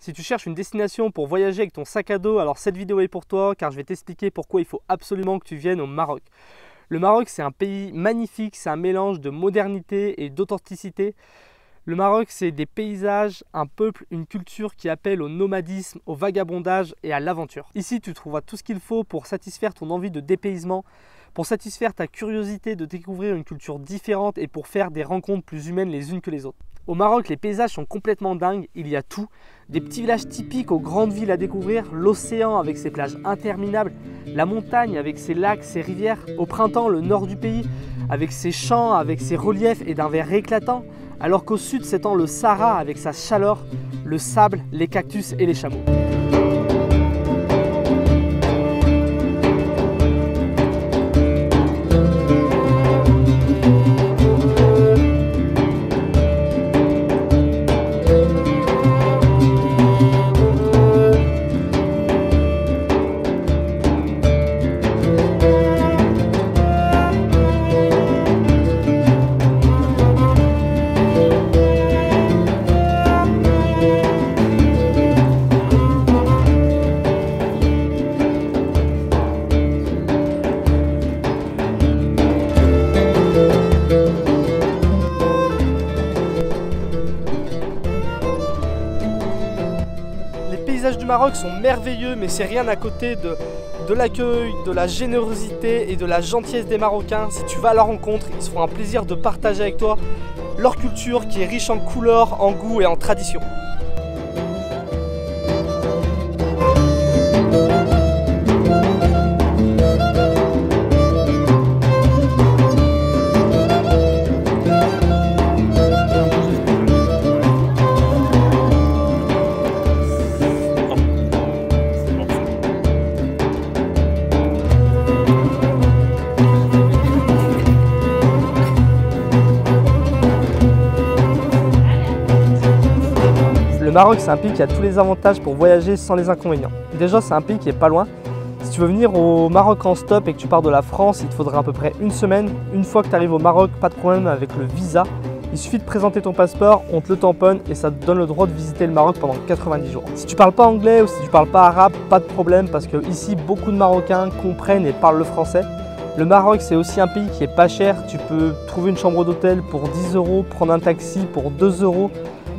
Si tu cherches une destination pour voyager avec ton sac à dos, alors cette vidéo est pour toi car je vais t'expliquer pourquoi il faut absolument que tu viennes au Maroc. Le Maroc, c'est un pays magnifique, c'est un mélange de modernité et d'authenticité. Le Maroc, c'est des paysages, un peuple, une culture qui appelle au nomadisme, au vagabondage et à l'aventure. Ici, tu trouveras tout ce qu'il faut pour satisfaire ton envie de dépaysement, pour satisfaire ta curiosité de découvrir une culture différente et pour faire des rencontres plus humaines les unes que les autres. Au Maroc, les paysages sont complètement dingues, il y a tout. Des petits villages typiques aux grandes villes à découvrir, l'océan avec ses plages interminables, la montagne avec ses lacs, ses rivières. Au printemps, le nord du pays avec ses champs, avec ses reliefs et d'un vert éclatant. Alors qu'au sud s'étend le Sahara avec sa chaleur, le sable, les cactus et les chameaux. Les paysages du Maroc sont merveilleux, mais c'est rien à côté de l'accueil, de la générosité et de la gentillesse des Marocains. Si tu vas à leur rencontre, ils se feront un plaisir de partager avec toi leur culture qui est riche en couleurs, en goût et en tradition. Le Maroc, c'est un pays qui a tous les avantages pour voyager sans les inconvénients. Déjà, c'est un pays qui est pas loin. Si tu veux venir au Maroc en stop et que tu pars de la France, il te faudra à peu près une semaine. Une fois que tu arrives au Maroc, pas de problème avec le visa. Il suffit de présenter ton passeport, on te le tamponne et ça te donne le droit de visiter le Maroc pendant 90 jours. Si tu parles pas anglais ou si tu parles pas arabe, pas de problème parce que ici, beaucoup de Marocains comprennent et parlent le français. Le Maroc, c'est aussi un pays qui est pas cher. Tu peux trouver une chambre d'hôtel pour 10 €, prendre un taxi pour 2 €.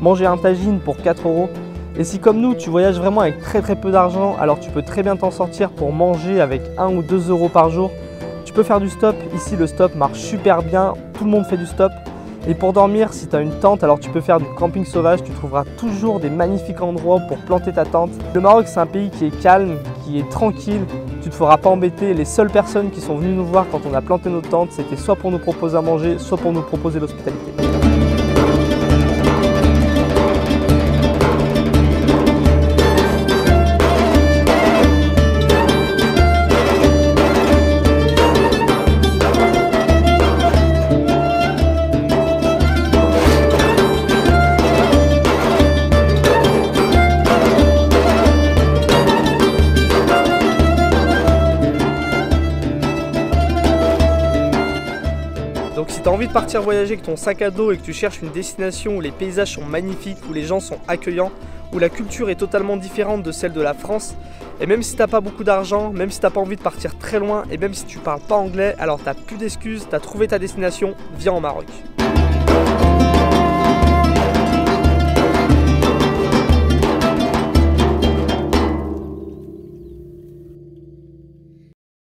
Manger un tagine pour 4 €. Et si comme nous, tu voyages vraiment avec très peu d'argent, alors tu peux très bien t'en sortir pour manger avec 1 ou 2 € par jour. Tu peux faire du stop. Ici, le stop marche super bien. Tout le monde fait du stop. Et pour dormir, si tu as une tente, alors tu peux faire du camping sauvage. Tu trouveras toujours des magnifiques endroits pour planter ta tente. Le Maroc, c'est un pays qui est calme, qui est tranquille. Tu ne te feras pas embêter. Les seules personnes qui sont venues nous voir quand on a planté nos tentes, c'était soit pour nous proposer à manger, soit pour nous proposer l'hospitalité. Donc si tu as envie de partir voyager avec ton sac à dos et que tu cherches une destination où les paysages sont magnifiques, où les gens sont accueillants, où la culture est totalement différente de celle de la France, et même si tu n'as pas beaucoup d'argent, même si tu n'as pas envie de partir très loin, et même si tu ne parles pas anglais, alors tu n'as plus d'excuses, tu as trouvé ta destination, viens au Maroc.